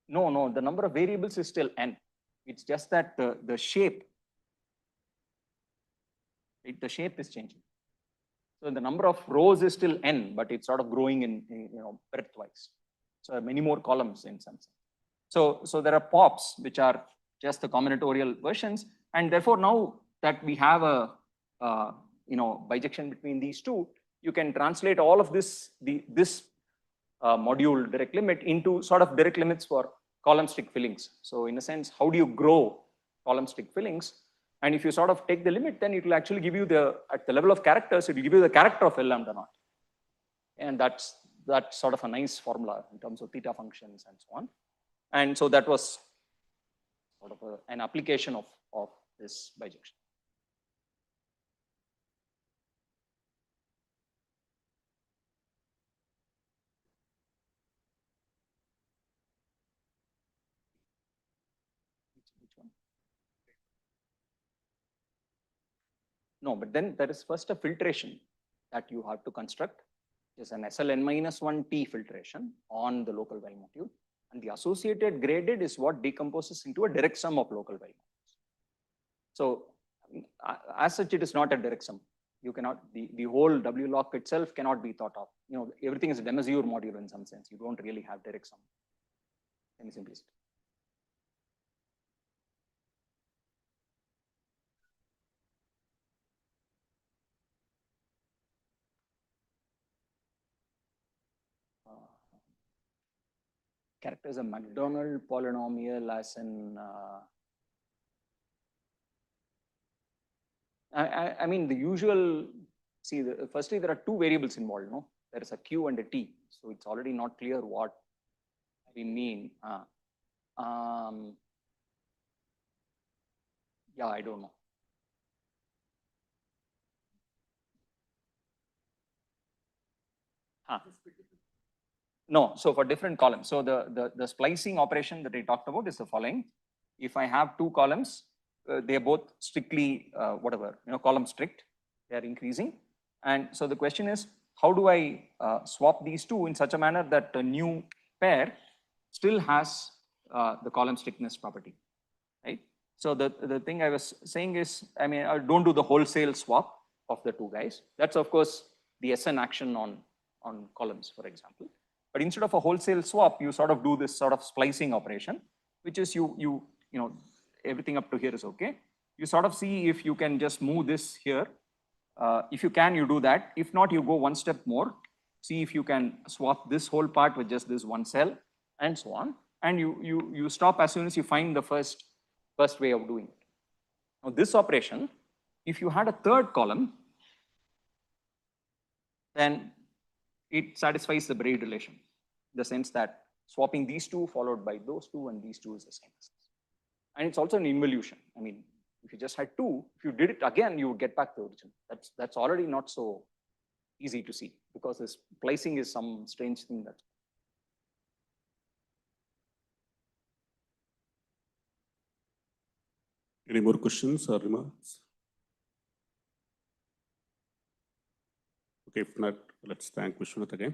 No, the number of variables is still n. It's just that the shape is changing. So the number of rows is still n, but it's sort of growing in breadth-wise. So many more columns in some sense. So there are pops which are just the combinatorial versions, and therefore now that we have a bijection between these two, you can translate all of this module direct limit into sort of direct limits for column stick fillings. So in a sense, how do you grow column stick fillings? And if you sort of take the limit, then it will actually give you at the level of characters, it will give you the character of L lambda naught. And that's sort of a nice formula in terms of theta functions and so on. And so that was sort of an application of this bijection. Which one? No, but then there is first a filtration that you have to construct. Is an SLN minus 1T filtration on the local while module. And the associated graded is what decomposes into a direct sum of local while modules. So as such, it is not a direct sum. You cannot, the whole W log itself cannot be thought of. Everything is a de Maizière module in some sense. You don't really have direct sum. Semi-simplistic. characterize a McDonald polynomial as in, I mean, the usual, see, firstly, there are two variables involved, no? There is a Q and a T. So it's already not clear what we mean. Yeah, I don't know. No, so for different columns. So the splicing operation that I talked about is the following. If I have two columns, they are both strictly, column strict, they are increasing. And so the question is, how do I swap these two in such a manner that the new pair still has the column strictness property, right? So the thing I was saying is, I mean, I don't do the wholesale swap of the two guys. That's of course the SN action on columns, for example. But instead of a wholesale swap, you sort of do this sort of splicing operation, which is you know, everything up to here is okay. You sort of see if you can just move this here. If you can, you do that. If not, you go one step more. See if you can swap this whole part with just this one cell and so on. And you stop as soon as you find the first way of doing it. Now this operation, if you had a third column, then it satisfies the braid relation, in the sense that swapping these two followed by those two and these two is the same as this. And it's also an involution. I mean, if you just had two, if you did it again, you would get back to the origin. That's already not so easy to see, because this splicing is some strange thing that's. Any more questions or remarks? Okay, if not, let's thank Viswanath again.